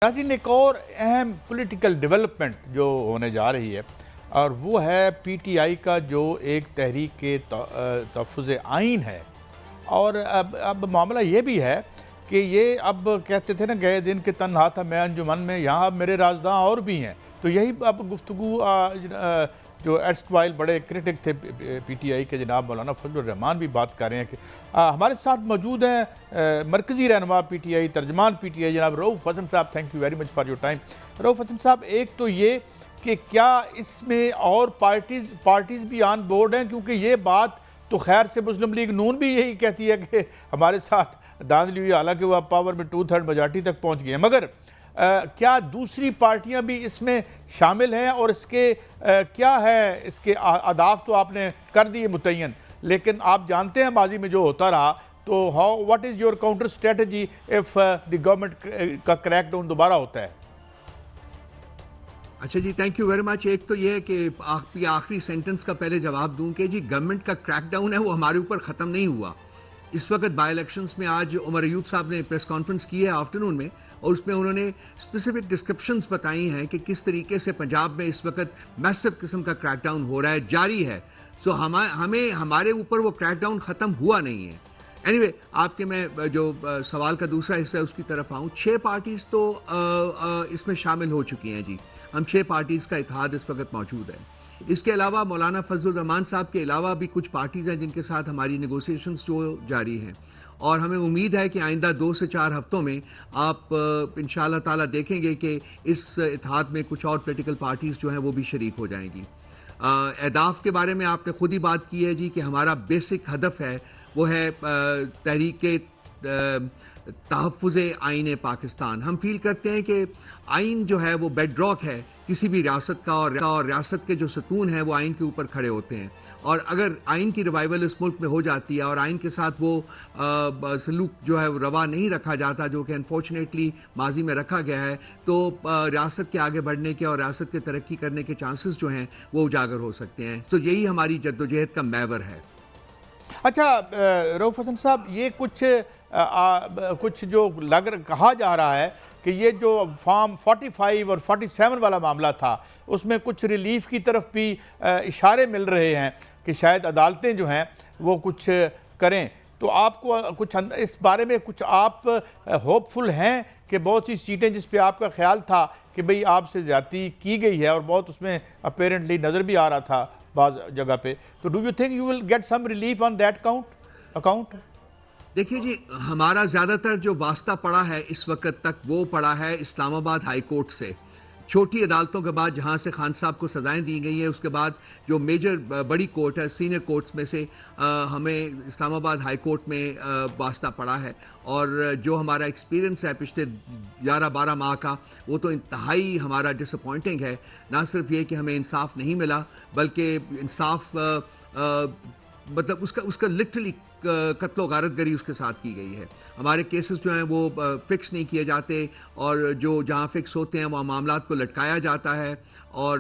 ناظرین، ایک اور اہم پولیٹیکل ڈیولپمنٹ جو ہونے جا رہی ہے اور وہ ہے پی ٹی آئی کا جو ایک تحریک تحفظ آئین ہے. اور اب معاملہ یہ بھی ہے کہ یہ اب کہتے تھے نا گئے دن کہ تنہا تھا میں انجمن میں، یہاں اب میرے رازداں اور بھی ہیں. تو یہی اب گفتگو جو ایرسٹوائل بڑے کرٹک تھے پی ٹی آئی کے جناب مولانا فضل الرحمان بھی بات کر رہے ہیں کہ ہمارے ساتھ موجود ہیں مرکزی رہنما پی ٹی آئی، ترجمان پی ٹی آئی جناب رؤوف حسن صاحب. Thank you very much for your time. Rauf Hasan صاحب، ایک تو یہ کہ کیا اس میں اور پارٹیز بھی آن بورڈ ہیں، کیونکہ یہ بات تو خیر سے مسلم لیگ نون بھی یہی کہتی ہے کہ ہمارے ساتھ دھاندلی ہوئی، حالانکہ وہ اب پاور میں 2/3 میجارٹی تک پہنچ گئے ہیں. مگر کیا دوسری پارٹیاں بھی اس میں شامل ہیں؟ اور اس کے کیا ہے اس کے اہداف تو آپ نے کر دیے متعین، لیکن آپ جانتے ہیں ماضی میں جو ہوتا رہا. تو what is your counter strategy if the government کا کریک ڈاؤن دوبارہ ہوتا ہے؟ اچھا جی، تھینک یو ویری مچ. ایک تو یہ ہے کہ آخری سینٹنس کا پہلے جواب دوں کہ جی گورنمنٹ کا کریک ڈاؤن ہے وہ ہمارے اوپر ختم نہیں ہوا. اس وقت بائی الیکشنز میں آج عمر ایوب صاحب نے پریس کانفرنس کی ہے آفٹرنون میں، اور اس میں انہوں نے اسپیسیفک ڈسکرپشنز بتائی ہیں کہ کس طریقے سے پنجاب میں اس وقت میسو قسم کا کریک ڈاؤن ہو رہا ہے، جاری ہے. سو ہمارے اوپر وہ کریک ڈاؤن ختم ہوا نہیں ہے. اینی وے، آپ کے میں جو سوال کا دوسرا حصہ ہے اس کی طرف آؤں. 6 پارٹیز تو اس میں شامل ہو چکی ہیں جی. ہم 6 پارٹیز کا اتحاد اس وقت موجود ہے. اس کے علاوہ مولانا فضل الرحمان صاحب کے علاوہ بھی کچھ پارٹیز ہیں جن کے ساتھ ہماری نیگوسیشنز جو جاری ہیں، اور ہمیں امید ہے کہ آئندہ 2 سے 4 ہفتوں میں آپ انشاءاللہ تعالیٰ دیکھیں گے کہ اس اتحاد میں کچھ اور پولیٹیکل پارٹیز جو ہیں وہ بھی شریک ہو جائیں گی. اہداف کے بارے میں آپ نے خود ہی بات کی ہے جی کہ ہمارا بیسک ہدف ہے وہ ہے تحریک تحفظ آئین پاکستان. ہم فیل کرتے ہیں کہ آئین جو ہے وہ بیڈ راک ہے کسی بھی ریاست کا، اور ریاست کے جو ستون ہیں وہ آئین کے اوپر کھڑے ہوتے ہیں. اور اگر آئین کی ریوائول اس ملک میں ہو جاتی ہے اور آئین کے ساتھ وہ سلوک جو ہے وہ روا نہیں رکھا جاتا جو کہ انفارچونیٹلی ماضی میں رکھا گیا ہے، تو ریاست کے آگے بڑھنے کے اور ریاست کے ترقی کرنے کے چانسز جو ہیں وہ اجاگر ہو سکتے ہیں. تو یہی ہماری جدوجہد کا محور ہے. اچھا رؤوف حسن صاحب، یہ کچھ جو کہا جا رہا ہے کہ یہ جو فارم 45 اور 47 والا معاملہ تھا اس میں کچھ ریلیف کی طرف بھی اشارے مل رہے ہیں کہ شاید عدالتیں جو ہیں وہ کچھ کریں. تو آپ کو کچھ اس بارے میں کچھ آپ ہوپ فل ہیں کہ بہت سی سیٹیں جس پہ آپ کا خیال تھا کہ بھئی آپ سے زیادتی کی گئی ہے اور بہت اس میں اپیرنٹلی نظر بھی آ رہا تھا بعض جگہ پہ، تو do you think you will get some relief on that account? دیکھیے جی، ہمارا زیادہ تر جو واسطہ پڑا ہے اس وقت تک وہ پڑا ہے اسلام آباد ہائی کورٹ سے. چھوٹی عدالتوں کے بعد جہاں سے خان صاحب کو سزائیں دی گئی ہیں، اس کے بعد جو میجر بڑی کورٹ ہے سینئر کورٹس میں سے ہمیں اسلام آباد ہائی کورٹ میں واسطہ پڑا ہے. اور جو ہمارا ایکسپیرینس ہے پچھلے 11-12 ماہ کا، وہ تو انتہائی ہمارا ڈس اپوائنٹنگ ہے. نہ صرف یہ کہ ہمیں انصاف نہیں ملا، بلکہ انصاف مطلب اس کا لٹرلی قتل و غارت گری اس کے ساتھ کی گئی ہے. ہمارے کیسز جو ہیں وہ فکس نہیں کیے جاتے، اور جو جہاں فکس ہوتے ہیں وہاں معاملات کو لٹکایا جاتا ہے، اور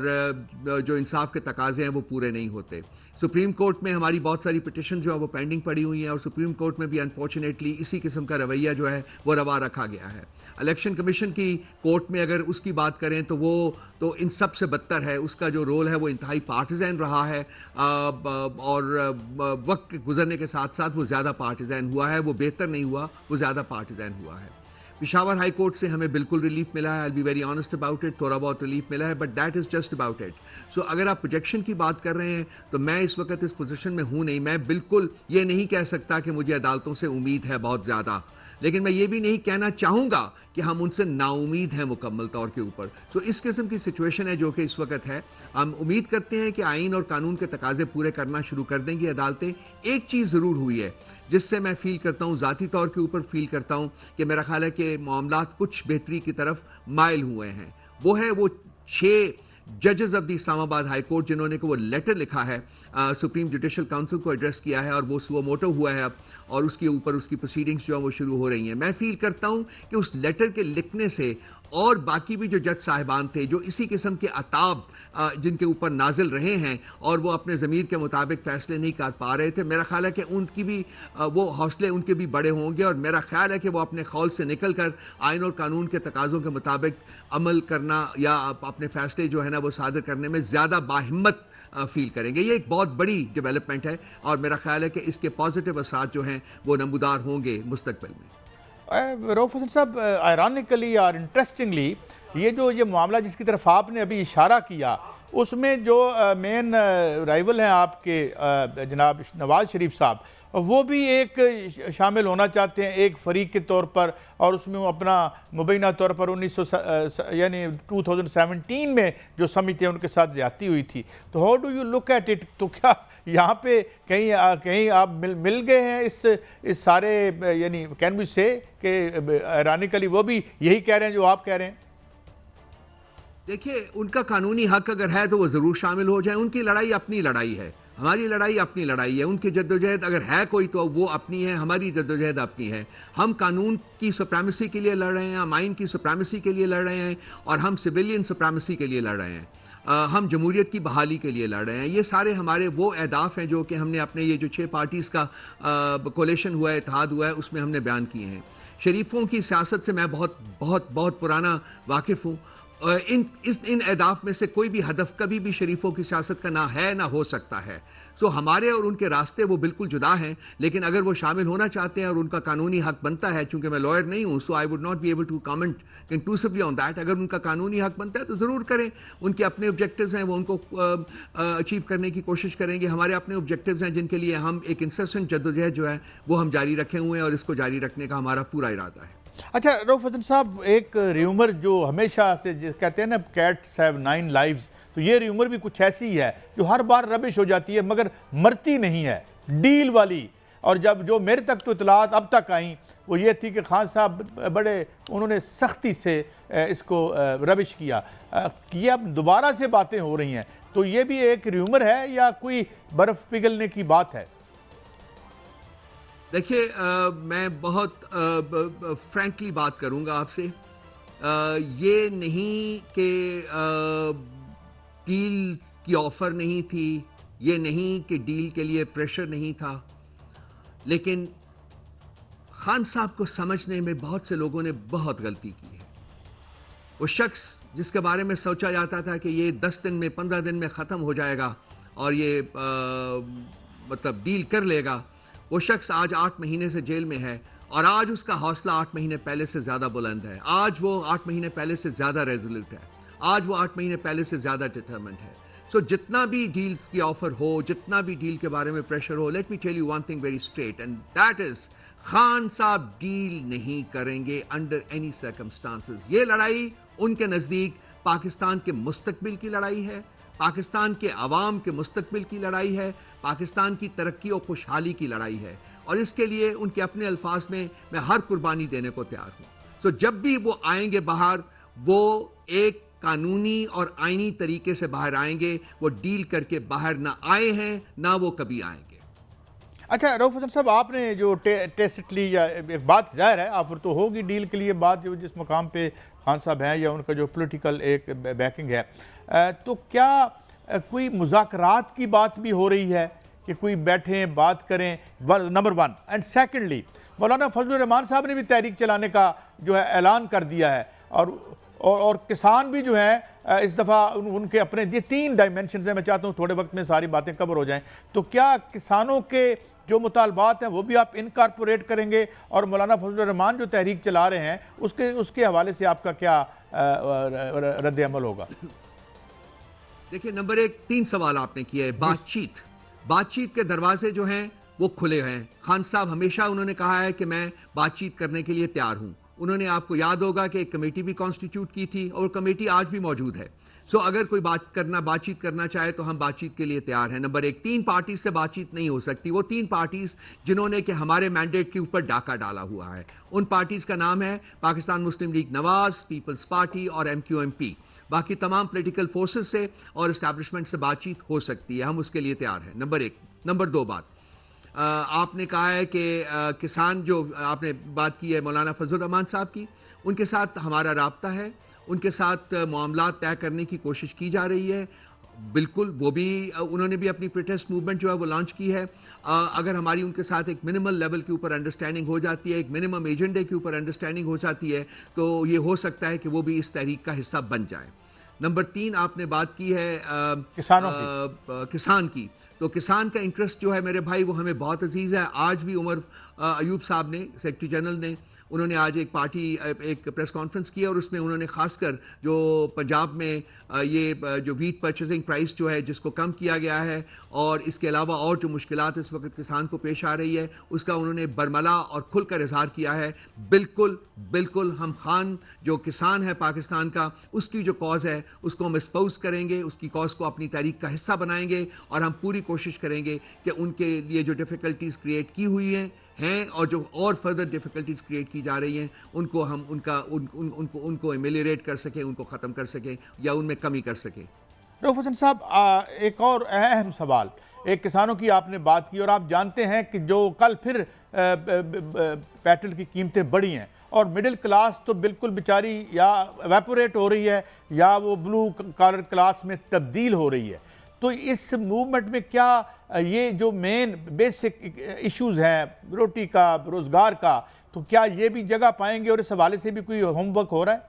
جو انصاف کے تقاضے ہیں وہ پورے نہیں ہوتے. سپریم کورٹ میں ہماری بہت ساری پٹیشن جو ہے وہ پینڈنگ پڑی ہوئی ہیں، اور سپریم کورٹ میں بھی انفارچونیٹلی اسی قسم کا رویہ جو ہے وہ روا رکھا گیا ہے. الیکشن کمیشن کی کورٹ میں اگر اس کی بات کریں تو وہ تو ان سب سے بدتر ہے. اس کا جو رول ہے وہ انتہائی پارٹیزن رہا ہے، اور وقت گزرنے کے ساتھ ساتھ وہ زیادہ پارٹیزن ہوا ہے. وہ بہتر نہیں ہوا، وہ زیادہ پارٹیزن ہوا ہے. پشاور ہائی کورٹ سے ہمیں بالکل ریلیف ملا ہے. I'll be very honest about it. تھوڑا بہت ریلیف ملا ہے، but that is just about it. So اگر آپ پروجیکشن کی بات کر رہے ہیں تو میں اس وقت اس پوزیشن میں ہوں نہیں. میں بالکل یہ نہیں کہہ سکتا کہ مجھے عدالتوں سے امید ہے بہت زیادہ، لیکن میں یہ بھی نہیں کہنا چاہوں گا کہ ہم ان سے نا امید ہیں مکمل طور کے اوپر. سو اس قسم کی سچویشن ہے جو کہ اس وقت ہے. ہم امید کرتے ہیں کہ آئین اور قانون کے تقاضے پورے کرنا شروع کر دیں گی عدالتیں. ایک چیز ضرور ہوئی ہے جس سے میں فیل کرتا ہوں، ذاتی طور کے اوپر فیل کرتا ہوں کہ میرا خیال ہے کہ معاملات کچھ بہتری کی طرف مائل ہوئے ہیں. وہ ہے وہ 6 ججز آف دی اسلام آباد ہائی کورٹ جنہوں نے کہ وہ لیٹر لکھا ہے سپریم جوڈیشل کاؤنسل کو ایڈریس کیا ہے، اور وہ سو موٹو ہوا ہے اب، اور اس کے اوپر اس کی پروسیڈنگز جو ہیں وہ شروع ہو رہی ہیں. میں فیل کرتا ہوں کہ اس لیٹر کے لکھنے سے اور باقی بھی جو جج صاحبان تھے جو اسی قسم کے عتاب جن کے اوپر نازل رہے ہیں اور وہ اپنے ضمیر کے مطابق فیصلے نہیں کر پا رہے تھے، میرا خیال ہے کہ ان کی بھی وہ حوصلے ان کے بھی بڑے ہوں گے، اور میرا خیال ہے کہ وہ اپنے قول سے نکل کر آئین اور قانون کے تقاضوں کے مطابق عمل کرنا یا اپنے فیصلے جو ہے نا وہ صادر کرنے میں زیادہ باہمت فیل کریں گے۔ یہ ایک بہت بڑی ڈیولپمنٹ ہے اور میرا خیال ہے کہ اس کے پازیٹیو اثرات جو ہیں وہ نمودار ہوں گے مستقبل میں۔ رؤف حسن صاحب، آئرانیکلی اور انٹرسٹنگلی یہ معاملہ جس کی طرف آپ نے ابھی اشارہ کیا، اس میں جو مین رائیول ہیں آپ کے جناب نواز شریف صاحب، وہ بھی ایک شامل ہونا چاہتے ہیں ایک فریق کے طور پر، اور اس میں وہ اپنا مبینہ طور پر 2017 میں جو سمجھتے ہیں ان کے ساتھ زیادتی ہوئی تھی، تو how do you look at it? تو کیا یہاں پہ کہیں آپ مل گئے ہیں اس سارے، یعنی کین وی سے کہ ایرانیکلی وہ بھی یہی کہہ رہے ہیں جو آپ کہہ رہے ہیں؟ دیکھیے، ان کا قانونی حق اگر ہے تو وہ ضرور شامل ہو جائیں۔ ان کی لڑائی اپنی لڑائی ہے، ہماری لڑائی اپنی لڑائی ہے۔ ان کی جدوجہد اگر ہے کوئی تو وہ اپنی ہے، ہماری جدوجہد اپنی ہے۔ ہم قانون کی سپریمیسی کے لیے لڑ رہے ہیں، ہم آئین کی سپریمیسی کے لیے لڑ رہے ہیں، اور ہم سویلین سپریمیسی کے لیے لڑ رہے ہیں، ہم جمہوریت کی بحالی کے لیے لڑ رہے ہیں۔ یہ سارے ہمارے وہ اہداف ہیں جو کہ ہم نے اپنے یہ جو 6 پارٹیز کا کولیشن ہوا ہے، اتحاد ہوا ہے، اس میں ہم نے بیان کیے ہیں۔ شریفوں کی سیاست سے میں بہت پرانا واقف ہوں۔ ان اہداف میں سے کوئی بھی ہدف کبھی بھی شریفوں کی سیاست کا نہ ہے نہ ہو سکتا ہے۔ سو ہمارے اور ان کے راستے وہ بالکل جدا ہیں، لیکن اگر وہ شامل ہونا چاہتے ہیں اور ان کا قانونی حق بنتا ہے، چونکہ میں لائر نہیں ہوں، so I would not be able to comment conclusively on that. اگر ان کا قانونی حق بنتا ہے تو ضرور کریں، ان کے اپنے آبجیکٹیوز ہیں، وہ ان کو اچیو کرنے کی کوشش کریں گے۔ ہمارے اپنے آبجیکٹیوز ہیں جن کے لیے ہم ایک انسیسٹنٹ جدوجہد جو ہے وہ ہم جاری رکھے ہوئے ہیں، اور اس کو جاری رکھنے کا ہمارا پورا ارادہ ہے۔ اچھا رؤف حسن صاحب، ایک ریومر جو ہمیشہ سے کہتے ہیں نا کیٹس ہیو 9 لائیوز، تو یہ ریومر بھی کچھ ایسی ہے جو ہر بار ربش ہو جاتی ہے مگر مرتی نہیں ہے، ڈیل والی۔ اور جب جو میرے تک تو اطلاعات اب تک آئیں وہ یہ تھی کہ خان صاحب انہوں نے سختی سے اس کو ربش کیا۔ یہ اب دوبارہ سے باتیں ہو رہی ہیں، تو یہ بھی ایک ریومر ہے یا کوئی برف پگھلنے کی بات ہے؟ دیکھیے، میں بہت فرینکلی بات کروں گا آپ سے۔ یہ نہیں کہ ڈیل کی آفر نہیں تھی، یہ نہیں کہ ڈیل کے لیے پریشر نہیں تھا، لیکن خان صاحب کو سمجھنے میں بہت سے لوگوں نے بہت غلطی کی ہے۔ وہ شخص جس کے بارے میں سوچا جاتا تھا کہ یہ 10 دن میں 15 دن میں ختم ہو جائے گا اور یہ مطلب ڈیل کر لے گا، وہ شخص آج 8 مہینے سے جیل میں ہے، اور آج اس کا حوصلہ 8 مہینے پہلے سے زیادہ بلند ہے۔ آج وہ 8 مہینے پہلے سے زیادہ ریزولوٹ ہے، آج وہ 8 مہینے پہلے سے زیادہ ڈٹرمنٹ ہے۔ سو جتنا بھی ڈیلز کی آفر ہو، جتنا بھی ڈیل کے بارے میں پریشر ہو، let me tell you one thing very straight, and that is Khan Sahab deal نہیں کریں گے انڈر اینی سرکمسٹانسز۔ یہ لڑائی ان کے نزدیک پاکستان کے مستقبل کی لڑائی ہے، پاکستان کے عوام کے مستقبل کی لڑائی ہے، پاکستان کی ترقی و خوشحالی کی لڑائی ہے، اور اس کے لیے ان کے اپنے الفاظ میں ہر قربانی دینے کو تیار ہوں۔ سو جب بھی وہ آئیں گے باہر، وہ ایک قانونی اور آئینی طریقے سے باہر آئیں گے، وہ ڈیل کر کے باہر نہ آئے ہیں، نہ وہ کبھی آئیں گے۔ اچھا رؤف حسن صاحب، آپ نے جو ٹیسٹلی یا ایک بات ظاہر ہے آفر تو ہوگی ڈیل کے لیے، بات جو جس مقام پہ خان صاحب ہیں یا ان کا جو پولیٹیکل ایک بیکنگ ہے، تو کیا کوئی مذاکرات کی بات بھی ہو رہی ہے کہ کوئی بیٹھیں بات کریں؟ نمبر 1، اینڈ سیکنڈلی مولانا فضل الرحمان صاحب نے بھی تحریک چلانے کا جو ہے اعلان کر دیا ہے، اور کسان بھی جو ہیں اس دفعہ ان کے اپنے یہ 3 ڈائمنشنز ہیں، میں چاہتا ہوں تھوڑے وقت میں ساری باتیں کور ہو جائیں، تو کیا کسانوں کے جو مطالبات ہیں وہ بھی آپ انکارپوریٹ کریں گے؟ اور مولانا فضل الرحمان جو تحریک چلا رہے ہیں اس کے حوالے سے آپ کا کیا رد عمل ہوگا؟ دیکھیں، نمبر 1، 3 سوال آپ نے کیا ہے۔ بات چیت کے دروازے جو ہیں وہ کھلے ہیں۔ خان صاحب ہمیشہ انہوں نے کہا ہے کہ میں بات چیت کرنے کے لیے تیار ہوں۔ انہوں نے، آپ کو یاد ہوگا کہ ایک کمیٹی بھی کانسٹیٹیوٹ کی تھی، اور کمیٹی آج بھی موجود ہے۔ سو اگر کوئی بات چیت کرنا چاہے تو ہم بات چیت کے لیے تیار ہیں۔ نمبر 1، 3 پارٹیز سے بات چیت نہیں ہو سکتی۔ وہ 3 پارٹیز جنہوں نے کہ ہمارے مینڈیٹ کے اوپر ڈاکہ ڈالا ہوا ہے، ان پارٹیز کا نام ہے پاکستان مسلم لیگ نواز، پیپلز پارٹی اور MQMP۔ باقی تمام پولیٹیکل فورسز سے اور اسٹیبلشمنٹ سے بات چیت ہو سکتی ہے، ہم اس کے لیے تیار ہیں۔ نمبر 1۔ نمبر 2 بات، آپ نے کہا ہے کہ کسان، جو آپ نے بات کی ہے مولانا فضل الرحمان صاحب کی، ان کے ساتھ ہمارا رابطہ ہے، ان کے ساتھ معاملات طے کرنے کی کوشش کی جا رہی ہے. بالکل وہ بھی انہوں نے بھی اپنی پروٹیسٹ موومنٹ جو ہے وہ لانچ کی ہے. اگر ہماری ان کے ساتھ ایک منیمل لیول کے اوپر انڈرسٹینڈنگ ہو جاتی ہے، ایک منیمم ایجنڈے کے اوپر انڈرسٹینڈنگ ہو جاتی ہے، تو یہ ہو سکتا ہے کہ وہ بھی اس تحریک کا حصہ بن جائیں. نمبر 3 آپ نے بات کی ہے کسان کی. تو کسان کا انٹرسٹ جو ہے میرے بھائی وہ ہمیں بہت عزیز ہے. آج بھی عمر ایوب صاحب نے، سیکرٹری جنرل نے، انہوں نے آج ایک پریس کانفرنس کی اور اس میں انہوں نے خاص کر جو پنجاب میں یہ جو ویٹ پرچیزنگ پرائس جو ہے جس کو کم کیا گیا ہے، اور اس کے علاوہ اور جو مشکلات اس وقت کسان کو پیش آ رہی ہے، اس کا انہوں نے برملا اور کھل کر اظہار کیا ہے. بالکل ہم خان جو کسان ہے پاکستان کا، اس کی جو کاز ہے اس کو ہم اسپاؤس کریں گے، اس کی کاز کو اپنی تحریک کا حصہ بنائیں گے، اور ہم پوری کوشش کریں گے کہ ان کے لیے جو ڈیفیکلٹیز کریٹ کی ہوئی ہیں اور جو اور فردر ڈیفیکلٹیز کریٹ کی جا رہی ہیں ان کو ہم ان کو ایمیلیریٹ کر سکیں، ان کو ختم کر سکیں یا ان میں کمی کر سکیں. رؤف حسن صاحب، ایک اور اہم سوال، ایک کسانوں کی آپ نے بات کی، اور آپ جانتے ہیں کہ جو کل پھر پیٹرول کی قیمتیں بڑھی ہیں اور مڈل کلاس تو بالکل بیچاری یا ایواپوریٹ ہو رہی ہے یا وہ بلو کالر کلاس میں تبدیل ہو رہی ہے. تو اس موومنٹ میں کیا یہ جو مین بیسک ایشوز ہیں روٹی کا، روزگار کا، تو کیا یہ بھی جگہ پائیں گے اور اس حوالے سے بھی کوئی ہوم ورک ہو رہا ہے؟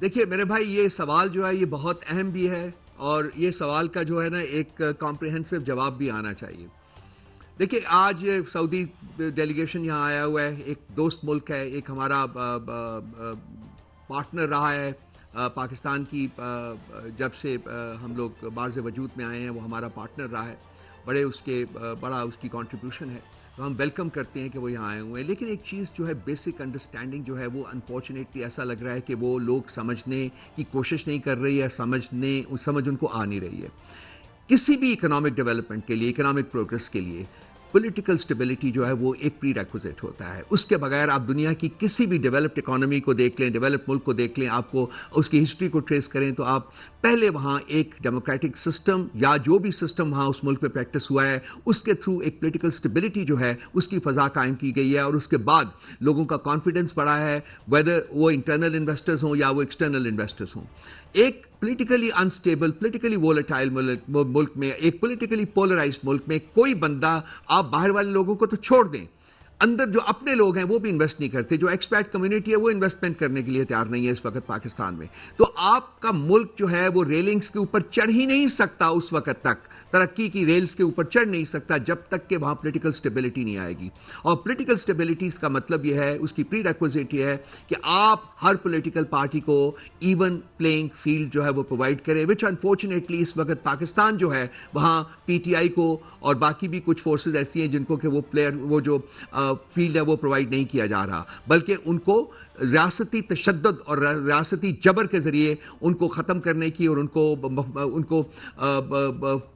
دیکھیے میرے بھائی، یہ سوال جو ہے یہ بہت اہم بھی ہے، اور یہ سوال کا جو ہے نا ایک کمپریہنسو جواب بھی آنا چاہیے. دیکھیے آج سعودی ڈیلیگیشن یہاں آیا ہوا ہے، ایک دوست ملک ہے، ایک ہمارا پارٹنر رہا ہے پاکستان کی. جب سے ہم لوگ بارز وجود میں آئے ہیں وہ ہمارا پارٹنر رہا ہے، بڑا اس کی کنٹریبیوشن ہے. تو ہم ویلکم کرتے ہیں کہ وہ یہاں آئے ہوئے ہیں. لیکن ایک چیز جو ہے بیسک انڈرسٹینڈنگ جو ہے وہ انفارچونیٹلی ایسا لگ رہا ہے کہ وہ لوگ سمجھنے کی کوشش نہیں کر رہی ہے، سمجھ ان کو آ نہیں رہی ہے. کسی بھی اکنامک ڈیولپمنٹ کے لیے، اکنامک پروگریس کے لیے پولیٹیکل سٹیبلٹی جو ہے وہ ایک پری ریکوزٹ ہوتا ہے. اس کے بغیر آپ دنیا کی کسی بھی ڈیولپڈ اکانومی کو دیکھ لیں، ڈیولپ ملک کو دیکھ لیں، آپ کو اس کی ہسٹری کو ٹریس کریں تو آپ پہلے وہاں ایک ڈیموکریٹک سسٹم یا جو بھی سسٹم وہاں اس ملک میں پریکٹس ہوا ہے اس کے تھرو ایک پولیٹیکل سٹیبلٹی جو ہے اس کی فضا قائم کی گئی ہے، اور اس کے بعد لوگوں کا کانفیڈنس بڑھا ہے، ویدر وہ انٹرنل انویسٹرز ہوں یا وہ ایکسٹرنل انویسٹرز ہوں. ایک پولیٹیکلی انسٹیبل، پولیٹیکلی وولٹائل ملک میں، ایک پولیٹیکلی پولرائزڈ ملک میں کوئی بندہ، آپ باہر والے لوگوں کو تو چھوڑ دیں، اندر جو اپنے لوگ ہیں وہ بھی انویسٹ نہیں کرتے، جو ایکسپیٹ کمیونٹی ہے وہ انویسٹمنٹ کرنے کے لیے تیار نہیں ہے اس وقت پاکستان میں. تو آپ کا ملک جو ہے وہ ریلنگز کے اوپر چڑھ ہی نہیں سکتا، اس وقت تک ترقی کی ریلز کے اوپر چڑھ نہیں سکتا جب تک کہ وہاں پولیٹیکل سٹیبلٹی نہیں آئے گی. اور پولیٹیکل سٹیبلٹی کا مطلب یہ ہے، اس کی پری ریکوزٹ یہ ہے کہ آپ ہر پولیٹیکل پارٹی کو ایون پلینگ فیلڈ جو ہے وہ پرووائڈ کریں، وچ انفارچونیٹلی اس وقت پاکستان جو ہے وہاں پی ٹی آئی کو اور باقی بھی کچھ فورسز ایسی ہیں جن کو کہ وہ جو فیلڈ ہے وہ پرووائڈ نہیں کیا جا رہا، بلکہ ان کو ریاستی تشدد اور ریاستی جبر کے ذریعے ان کو ختم کرنے کی اور ان کو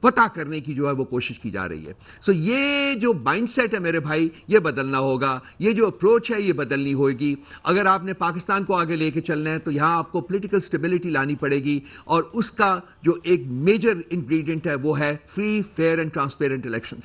فتح کرنے کی جو ہے وہ کوشش کی جا رہی ہے. سو یہ جو مائنڈ سیٹ ہے میرے بھائی یہ بدلنا ہوگا، یہ جو اپروچ ہے یہ بدلنی ہوگی. اگر آپ نے پاکستان کو آگے لے کے چلنا ہے تو یہاں آپ کو پولیٹیکل سٹیبلٹی لانی پڑے گی، اور اس کا جو ایک میجر انگریڈینٹ ہے وہ ہے free, fair and transparent election.